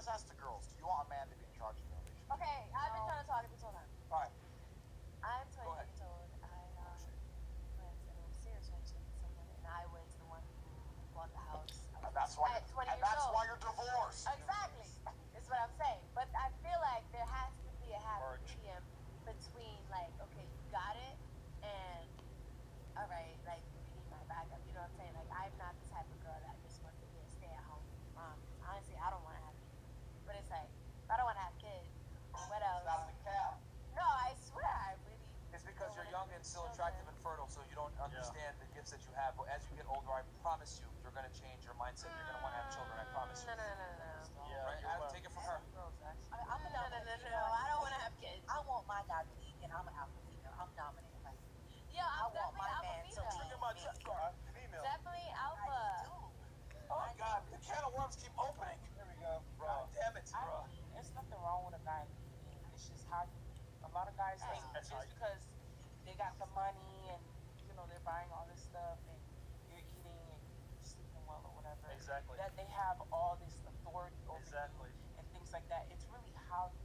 let's ask the girls. Do you want a man to be in charge of your relationship? Okay, I've been trying to talk this whole time. All right. I'm 20 years old. I was in a serious relationship with someone, and I was the one who bought the house. That's why. At 20 years that's old. why you're divorced. Exactly. Is what I'm saying. But I feel like there has to be a happy medium between, like, okay, you got it, and all right, like, you need my backup. You know what I'm saying? Like, I'm not the type of girl that just wants to be a stay-at-home mom. Honestly, I don't want to have kids. But it's like, if I don't want to have kids, what else? That's the cap. No, I swear, I really. It's because you're young and still attractive and fertile, so you don't understand the gifts that you have. But as you get older, I promise you, you're going to change your mindset. You're going to want to have children. I promise you. No. Yeah, Right? I'll take it from her. I'm a dominant. No, I don't want to have kids. I want my guy to lead, and I'm an alpha female. I'm dominant. Like, Yeah, I I'm want my definitely man to alpha lead. female. my chest. Female. Definitely alpha. Oh my God, the can of worms keep opening. Here we go, bro. Damn it, bro. There's nothing wrong with a guy leading. It's just how you. A lot of guys think That's just right. because they got the money and they're buying all this stuff and you're eating and you're sleeping well or whatever. Exactly. That they have all this authority over Exactly. you and things like that. It's really how you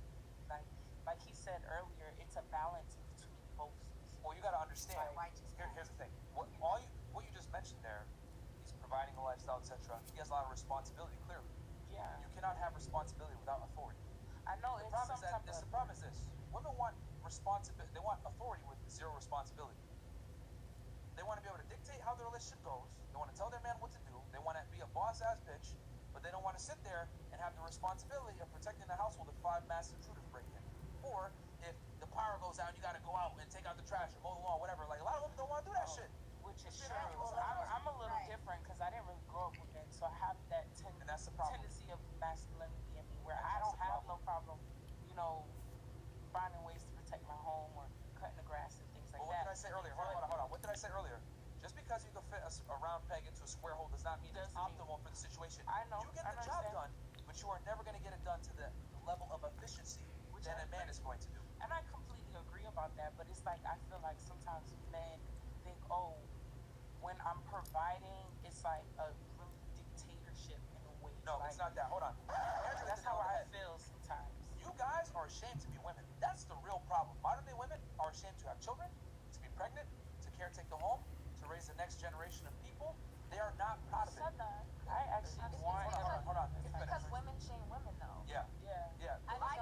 like he said earlier. It's a balance between both. Well, you got to understand. Here's the thing. What you just mentioned there, he's providing a lifestyle, etc. He has a lot of responsibility. Clearly, Yeah, you cannot have responsibility without authority. I know. The It's problem is that sometimes the problem is this: women want responsibility. They want authority with zero responsibility. They want to be able to dictate how the relationship goes. They want to tell their man what to do. They want to be a boss-ass bitch, but they don't want to sit there and have the responsibility of protecting the household if 5 mass intruders break in. Or if the power goes out, you got to go out and take out the trash or mow the lawn, whatever. Like, a lot of women don't want to do that shit. which is It's true. ridiculous. I'm a little different because I didn't really grow up with men, so I have that And that's the problem. tendency of masculinity in me where And I that's don't the have no problem, finding ways to protect my home or cutting the grass and things like But what that. did I say earlier? Hold on. What did I say earlier? Just because you can fit a round peg into a square hole does not mean it's optimal for the situation. I know. You get the job done, but you are never going to get it done to the level of efficiency that a man is going to do. And I completely agree about that, but it's like I feel like sometimes men think, oh, when I'm providing, it's like a really dictatorship in a way. No, like, it's not that. Hold on. That's how I feel sometimes. You guys are ashamed to be women. That's the real problem. Modern day women are ashamed to have children, to be pregnant, to caretake the home, to raise the next generation of people. They are not proud of it. I actually want. Hold on. It's because women shame women, though. Yeah. If I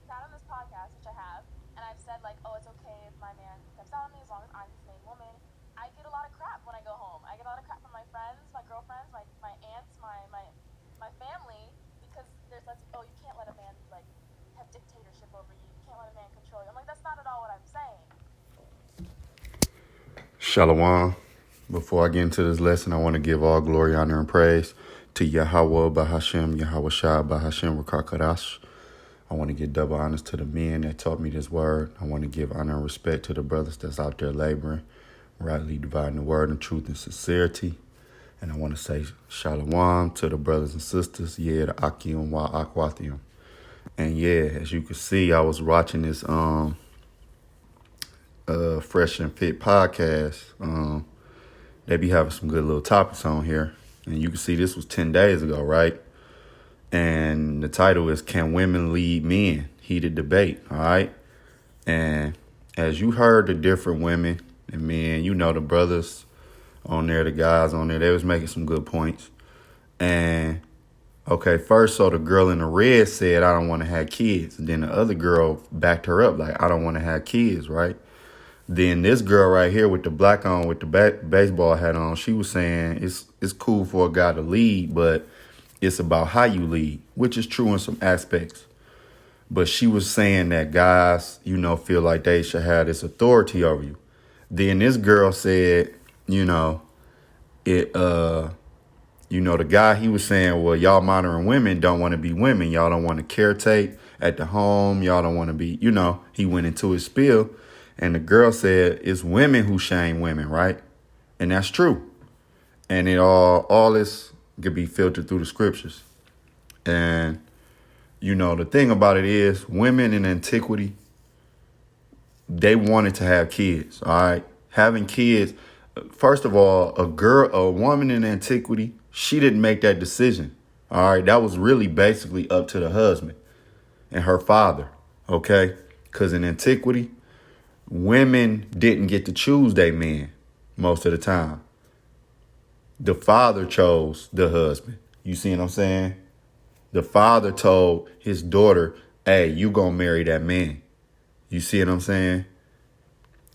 sat on this podcast, which I have, and I've said, like, oh, it's okay if my man steps out on me as long as I'm his main woman, I get a lot of crap when I go home. I get a lot of crap from my friends, my girlfriends, my aunts, my family, because there's that, oh, you can't let a man, like, have dictatorship over you. You can't let a man control you. I'm like, that's not at all what I'm saying. Shalom. Before I get into this lesson, I want to give all glory, honor, and praise to Yahweh Bahashem, Yahweh Shah Bahashem Rakakadash. I want to give double honors to the men that taught me this word. I want to give honor and respect to the brothers that's out there laboring, rightly dividing the word in truth and sincerity. And I want to say shalom to the brothers and sisters, the Akim wa Akwathium. And as you can see, I was watching this Fresh and Fit podcast. They be having some good little topics on here. And you can see this was 10 days ago, right? And the title is Can Women Lead Men? Heated debate, all right? And as you heard the different women and men, the brothers on there, the guys on there, they was making some good points. And, okay, first, so the girl in the red said, I don't want to have kids. And then the other girl backed her up like, I don't want to have kids, right? Then this girl right here with the black on, with the baseball hat on, she was saying it's cool for a guy to lead, but it's about how you lead, which is true in some aspects. But she was saying that guys, feel like they should have this authority over you. Then this girl said, the guy, he was saying, well, y'all modern women don't want to be women. Y'all don't want to caretake at the home. Y'all don't want to be, he went into his spiel. And the girl said, it's women who shame women, right? And that's true. And it all this could be filtered through the scriptures. And, the thing about it is women in antiquity, they wanted to have kids, all right? Having kids, first of all, a woman in antiquity, she didn't make that decision. All right. That was really basically up to the husband and her father. Okay. Because in antiquity, women didn't get to choose their men most of the time. The father chose the husband. You see what I'm saying? The father told his daughter, hey, you gonna marry that man. You see what I'm saying?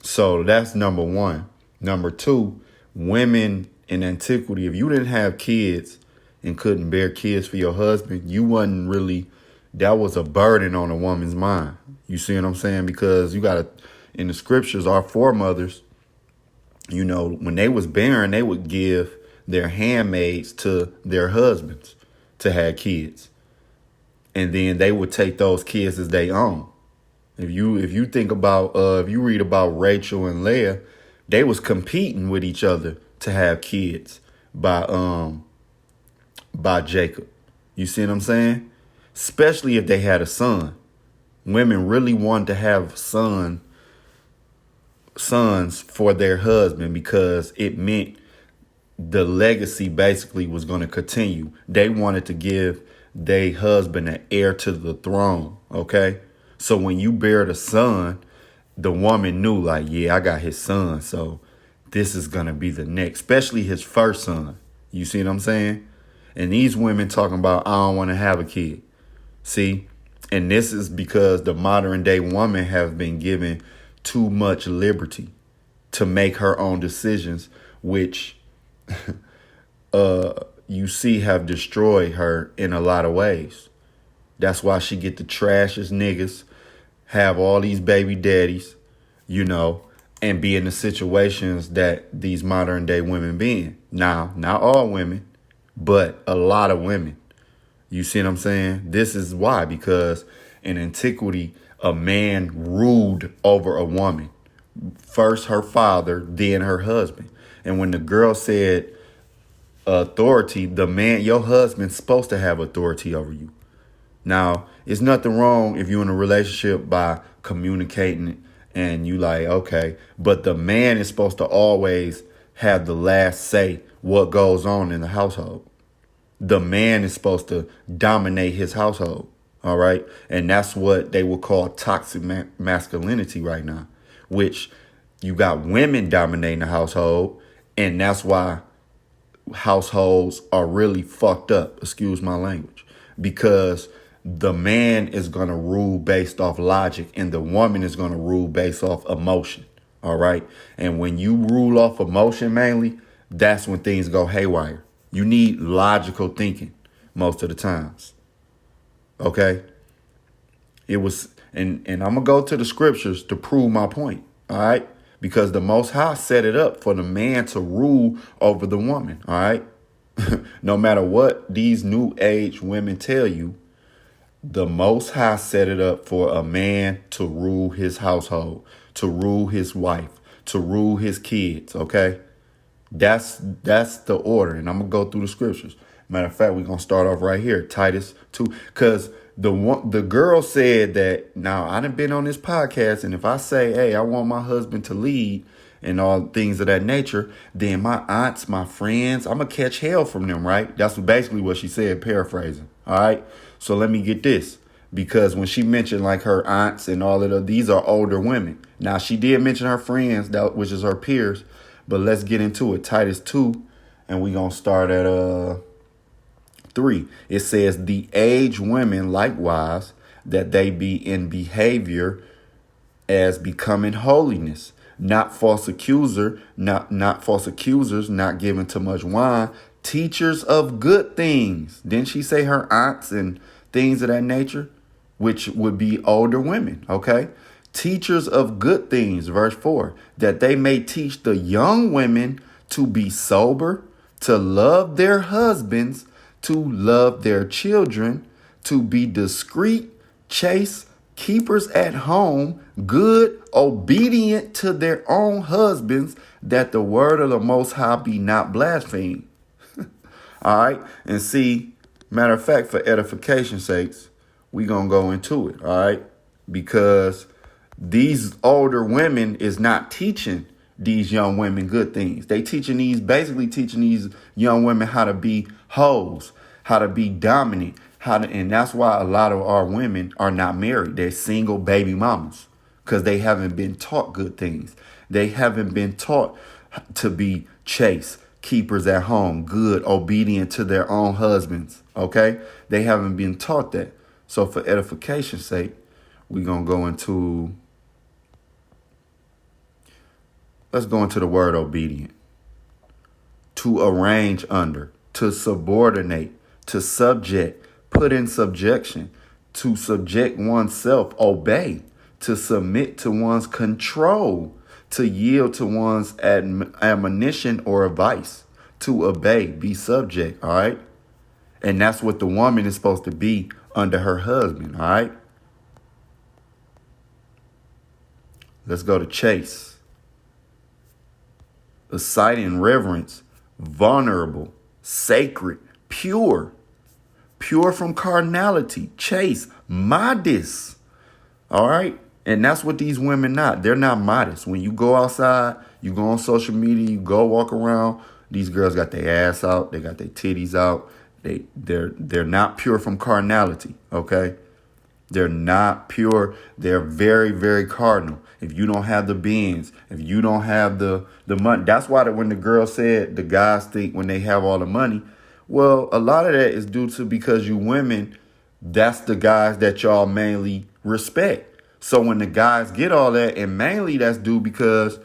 So that's number one. Number two, women in antiquity, if you didn't have kids and couldn't bear kids for your husband, you wasn't really, that was a burden on a woman's mind. You see what I'm saying? Because you got to, in the scriptures, our foremothers, you know, when they was barren, they would give their handmaids to their husbands to have kids. And then they would take those kids as their own. If you think about, if you read about Rachel and Leah, they was competing with each other to have kids by Jacob. You see what I'm saying? Especially if they had a son. Women really wanted to have sons for their husband because it meant the legacy basically was going to continue. They wanted to give their husband an heir to the throne. Okay. So when you bear a son, the woman knew like, yeah, I got his son. So this is going to be the next, especially his first son. You see what I'm saying? And these women talking about, I don't want to have a kid. See? And this is because the modern day woman has been given too much liberty to make her own decisions, which you see have destroyed her in a lot of ways. That's why she get the trashiest niggas, have all these baby daddies, you know, and be in the situations that these modern day women be in. Now, not all women, but a lot of women. You see what I'm saying? This is why, because in antiquity, a man ruled over a woman. First her father, then her husband. And when the girl said authority, the man, your husband's supposed to have authority over you. Now, it's nothing wrong if you're in a relationship by communicating and you like, okay, but the man is supposed to always have the last say what goes on in the household. The man is supposed to dominate his household. All right. And that's what they would call toxic masculinity right now, which you got women dominating the household. And that's why households are really fucked up. Excuse my language, because the man is going to rule based off logic and the woman is going to rule based off emotion. All right. And when you rule off emotion mainly, that's when things go haywire. You need logical thinking most of the times. OK, it was and I'm going to go to the scriptures to prove my point. All right. Because the Most High set it up for the man to rule over the woman. All right. No matter what these new age women tell you, the Most High set it up for a man to rule his household, to rule his wife, to rule his kids. OK, that's the order. And I'm going to go through the scriptures. Matter of fact, we're going to start off right here. Titus 2, because the girl said that, now I done been on this podcast, and if I say, hey, I want my husband to lead and all things of that nature, then my aunts, my friends, I'm going to catch hell from them, right? That's basically what she said, paraphrasing. All right. So let me get this, because when she mentioned like her aunts and all of these are older women. Now, she did mention her friends, which is her peers, but let's get into it. Titus 2, and we're going to start at 3. It says, the aged women likewise, that they be in behaviour as becoming holiness, not false accusers, not given to much wine, teachers of good things. Didn't she say her aunts and things of that nature, which would be older women? Okay. Teachers of good things, verse 4, that they may teach the young women to be sober, to love their husbands, to love their children, to be discreet, chaste, keepers at home, good, obedient to their own husbands, that the word of the Most High be not blasphemed. All right. And see, matter of fact, for edification's sakes, we going to go into it. All right. Because these older women is not teaching these young women good things. They basically teaching these young women how to be hoes, how to be dominant, and that's why a lot of our women are not married. They're single baby mamas because they haven't been taught good things. They haven't been taught to be chaste, keepers at home, good, obedient to their own husbands. Okay? They haven't been taught that. So for edification's sake, we're going to go into, let's go into the word obedient. To arrange under, to subordinate, to subject, put in subjection, to subject oneself, obey, to submit to one's control, to yield to one's admonition or advice, to obey, be subject, all right? And that's what the woman is supposed to be under her husband, all right? Let's go to chaste. A sight in reverence, vulnerable, sacred, pure from carnality, chaste, modest. All right. And that's what these women not. They're not modest. When you go outside, you go on social media, you go walk around, these girls got their ass out, they got their titties out. They're not pure from carnality. Okay. They're not pure. They're very, very cardinal. If you don't have the beans, if you don't have the money, that's why when the girl said the guys think when they have all the money, well, a lot of that is due to because you women, that's the guys that y'all mainly respect. So when the guys get all that, and mainly that's due because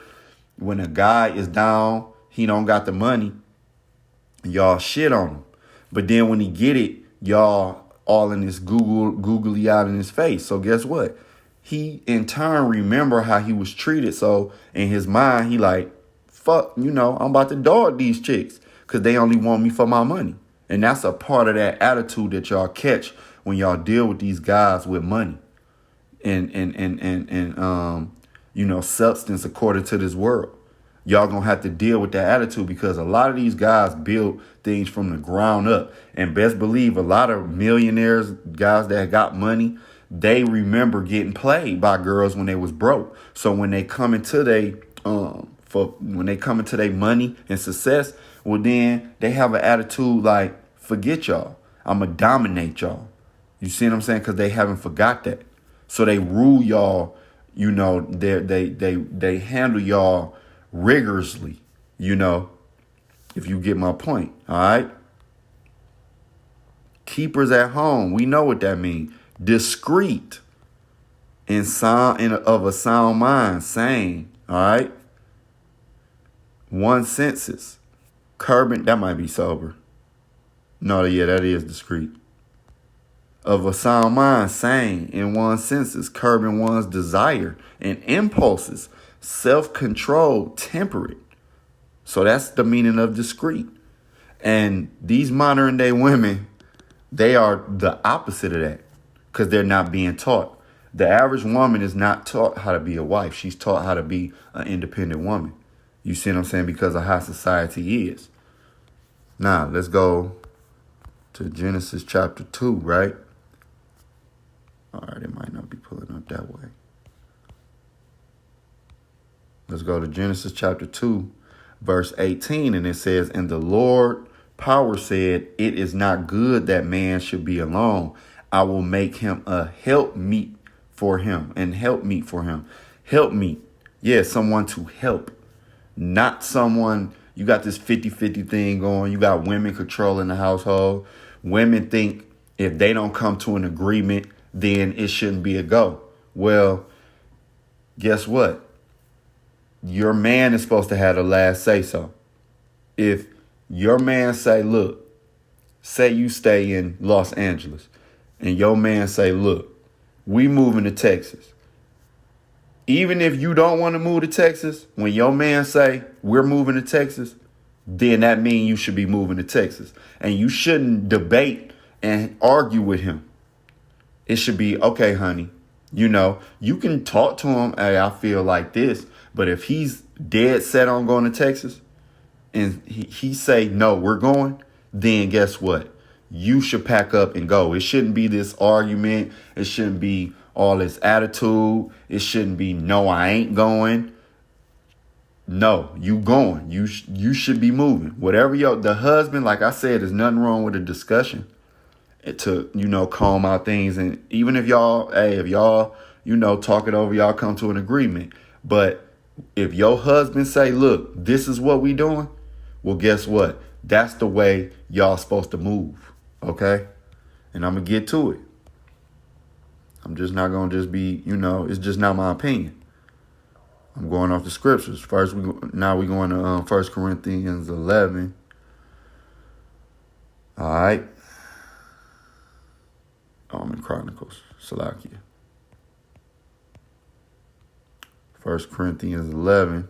when a guy is down, he don't got the money, y'all shit on him. But then when he get it, y'all all in this googly out in his face. So guess what? He in turn remember how he was treated. So in his mind, he like, fuck, I'm about to dog these chicks because they only want me for my money. And that's a part of that attitude that y'all catch when y'all deal with these guys with money and substance according to this world. Y'all gonna have to deal with that attitude because a lot of these guys build things from the ground up. And best believe a lot of millionaires, guys that got money, they remember getting played by girls when they was broke. So when they come into their money and success, well then they have an attitude like, forget y'all. I'ma dominate y'all. You see what I'm saying? Because they haven't forgot that. So they rule y'all, they handle y'all rigorously, if you get my point. All right. Keepers at home. We know what that means. Discreet and of a sound mind, sane. All right. One senses. Curbing. That might be sober. No, yeah, that is discreet. Of a sound mind, sane in one's senses, curbing one's desire and impulses, self-control, temperate. So that's the meaning of discreet. And these modern day women, they are the opposite of that because they're not being taught. The average woman is not taught how to be a wife. She's taught how to be an independent woman. You see what I'm saying? Because of how society is. Now, let's go to Genesis chapter 2, right? All right, it might not be pulling up that way. Let's go to Genesis chapter 2, verse 18. And it says, and the Lord power said, it is not good that man should be alone. I will make him a helpmeet for him and helpmeet for him. Helpmeet. Yeah, someone to help. Not someone, you got this 50-50 thing going. You got women controlling the household. Women think if they don't come to an agreement, then it shouldn't be a go. Well, guess what? Your man is supposed to have the last say so. If your man say, look, say you stay in Los Angeles and your man say, look, we moving to Texas. Even if you don't want to move to Texas, when your man say we're moving to Texas, then that means you should be moving to Texas. And you shouldn't debate and argue with him. It should be, okay, honey, you can talk to him. Hey, I feel like this. But if he's dead set on going to Texas and he say, no, we're going, then guess what? You should pack up and go. It shouldn't be this argument. It shouldn't be all this attitude. It shouldn't be, no, I ain't going. no, you going. You should be moving. Whatever the husband, like I said, there's nothing wrong with a discussion to, calm out things. And even if y'all, talk it over, y'all come to an agreement. But if your husband say, look, this is what we doing, well, guess what? That's the way y'all supposed to move. Okay? And I'm going to get to it. I'm just not going to just be, it's just not my opinion. I'm going off the scriptures. Now we're going to 1 Corinthians 11. All right. I'm in Chronicles. Salakia. 1 Corinthians 11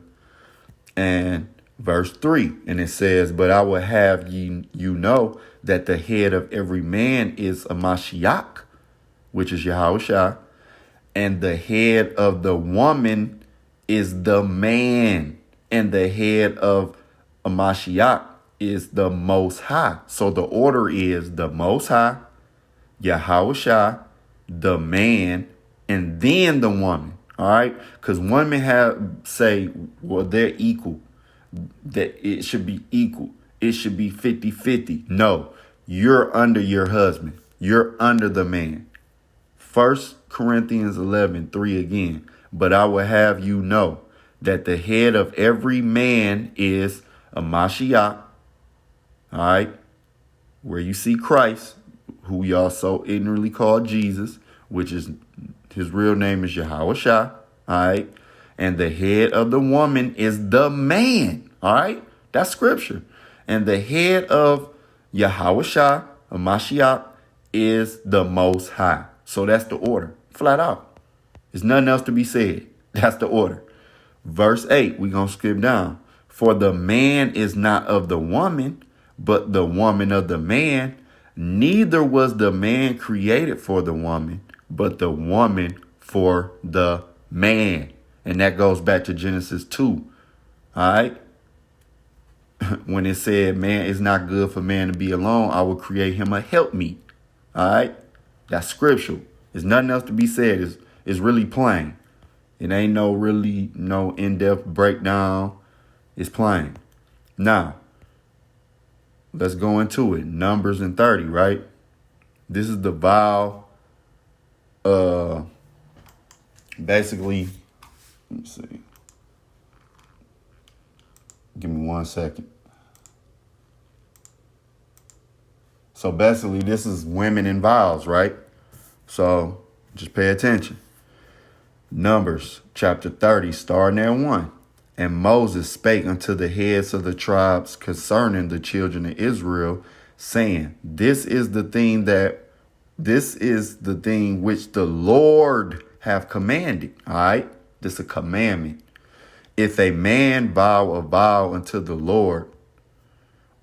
and verse 3. And it says, but I will have you know that the head of every man is a Mashiach, which is Yahushua, and the head of the woman is the man, and the head of a Mashiach is the Most High. So the order is the Most High, Yahushua, the man, and then the woman. All right, because women say, well, they're equal, that it should be equal. It should be 50-50. No, you're under your husband. You're under the man. 1 Corinthians 11:3 again. But I will have you know that the head of every man is a Mashiach. All right, where you see Christ, who y'all so ignorantly call Jesus, which is his real name is Yahushua, all right? And the head of the woman is the man, all right? That's scripture. And the head of Yahushua, a Mashiach, is the Most High. So that's the order, flat out. There's nothing else to be said. That's the order. Verse 8, we're going to skip down. For the man is not of the woman, but the woman of the man. Neither was the man created for the woman, but the woman for the man. And that goes back to Genesis 2. All right. When it said, man, it's not good for man to be alone, I will create him a helpmeet. All right. That's scriptural. There's nothing else to be said. It's really plain. It ain't no in-depth breakdown. It's plain. Now, let's go into it. Numbers and 30, right? This is the vow. Basically, let me see. Give me 1 second. So basically, this is women in vows, right? So just pay attention. Numbers chapter 30, starting at 1. And Moses spake unto the heads of the tribes concerning the children of Israel, saying, This is the thing which the Lord have commanded. All right. This is a commandment. If a man vow a vow unto the Lord,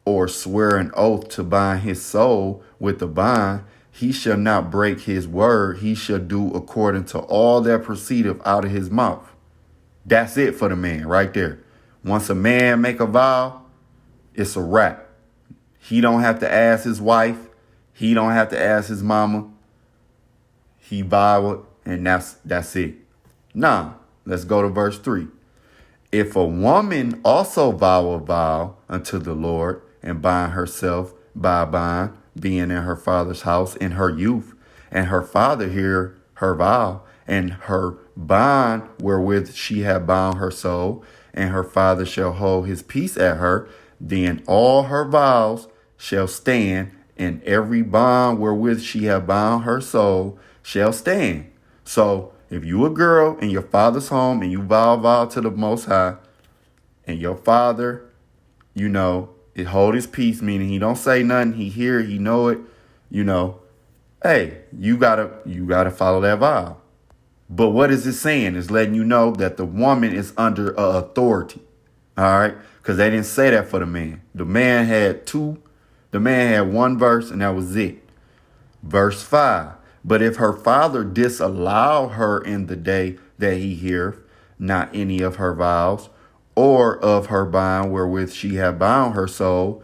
or swear an oath to bind his soul with a bond, he shall not break his word. He shall do according to all that proceedeth out of his mouth. That's it for the man right there. Once a man make a vow, it's a wrap. He don't have to ask his wife. He don't have to ask his mama. He vow it, and that's it. Now, let's go to verse 3. If a woman also vow a vow unto the Lord, and bind herself by a bond, being in her father's house in her youth, and her father hear her vow, and her bond wherewith she had bound her soul, and her father shall hold his peace at her, then all her vows shall stand, and every bond wherewith she had bound her soul shall stand. So if you a girl in your father's home and you vow to the Most High, and your father, it hold his peace, meaning he don't say nothing, he hear it, he know it, hey, you gotta follow that vow. But what is it saying? It's letting you know that the woman is under authority. All right. Because they didn't say that for the man. The man had one verse, and that was it. Verse 5. But if her father disallow her in the day that he heareth not any of her vows, or of her bond wherewith she had bound her soul,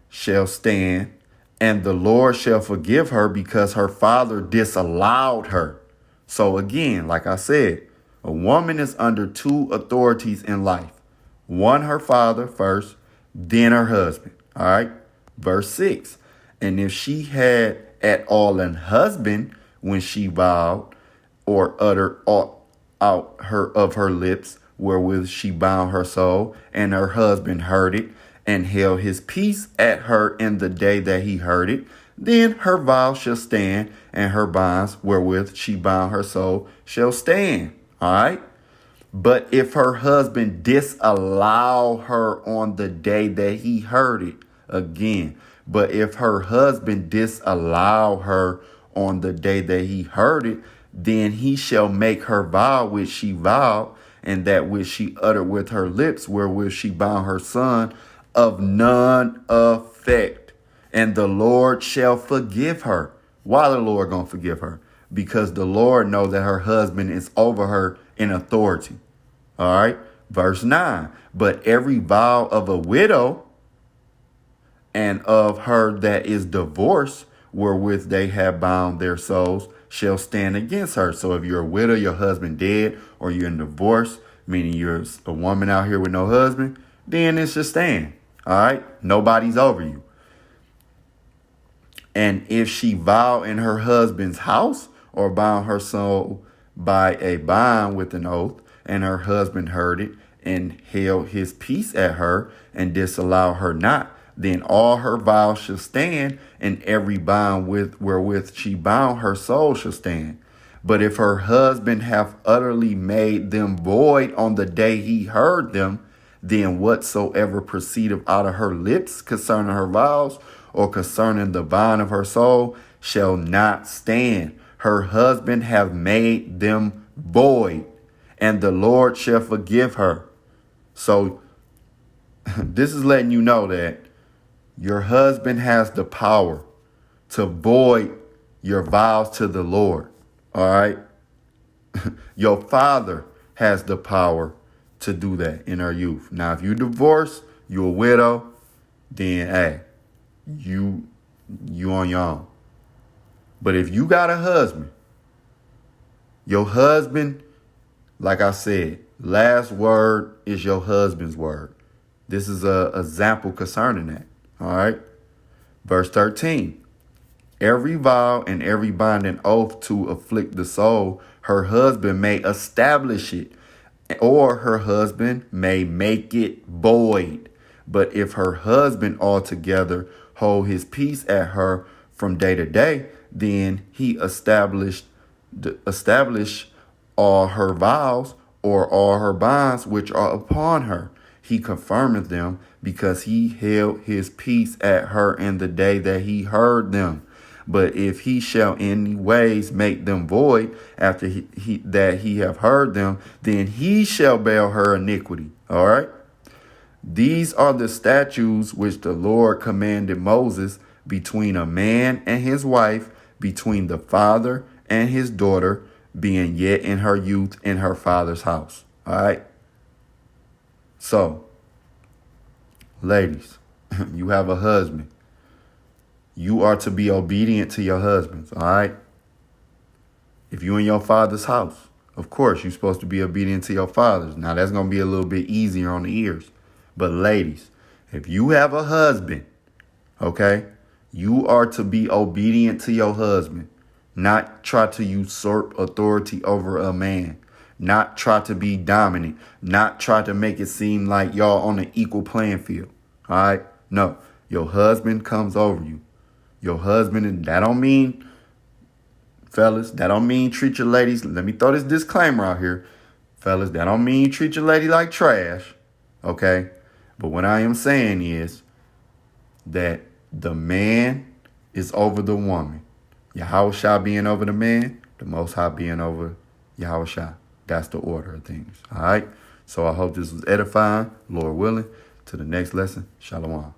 shall stand, and the Lord shall forgive her because her father disallowed her. So again, like I said, a woman is under two authorities in life. One, her father first, then her husband. All right. Verse 6. And if she had at all an husband when she vowed or uttered aught out her of her lips, wherewith she bound her soul, and her husband heard it, and held his peace at her in the day that he heard it, then her vow shall stand, and her bonds wherewith she bound her soul shall stand. All right. But if her husband disallow her on the day that he heard it, again, but if her husband disallow her on the day that he heard it, then he shall make her vow which she vowed, and that which she uttered with her lips, wherewith she bound her son, of none effect. And the Lord shall forgive her. Why the Lord gonna forgive her? Because the Lord knows that her husband is over her in authority. All right. Verse 9. But every vow of a widow and of her that is divorced, wherewith they have bound their souls, shall stand against her. So if you're a widow, your husband dead, or you're in divorce, meaning you're a woman out here with no husband, then it should stand. All right. Nobody's over you. And if she vow in her husband's house, or bound her soul by a bond with an oath, and her husband heard it, and held his peace at her, and disallowed her not, then all her vows shall stand, and every bond wherewith she bound her soul shall stand. But if her husband have utterly made them void on the day he heard them, then whatsoever proceedeth out of her lips concerning her vows, or concerning the bond of her soul, shall not stand. Her husband have made them void, and the Lord shall forgive her. So this is letting you know that your husband has the power to void your vows to the Lord. All right. Your father has the power to do that in our youth. Now, if you divorce, you're a widow, then hey, you on your own. But if you got a husband, your husband, like I said, last word is your husband's word. This is a example concerning that. All right. Verse 13. Every vow and every binding oath to afflict the soul, her husband may establish it, or her husband may make it void. But if her husband altogether hold his peace at her from day to day, then he establish all her vows or all her bonds which are upon her. He confirmeth them, because he held his peace at her in the day that he heard them. But if he shall any ways make them void after he have heard them, then he shall bear her iniquity. All right. These are the statutes which the Lord commanded Moses between a man and his wife, between the father and his daughter, being yet in her youth in her father's house. All right. So, ladies, you have a husband. You are to be obedient to your husbands. All right. If you're in your father's house, of course, you're supposed to be obedient to your fathers. Now, that's going to be a little bit easier on the ears. But ladies, if you have a husband, okay, you are to be obedient to your husband, not try to usurp authority over a man, not try to be dominant, not try to make it seem like y'all on an equal playing field. All right. No, your husband comes over you. Your husband, and that don't mean, fellas, that don't mean treat your ladies. Let me throw this disclaimer out here. Fellas, that don't mean treat your lady like trash. Okay. But what I am saying is that the man is over the woman. Yahushua being over the man, the Most High being over Yahushua. That's the order of things. All right. So I hope this was edifying. Lord willing. To the next lesson. Shalom.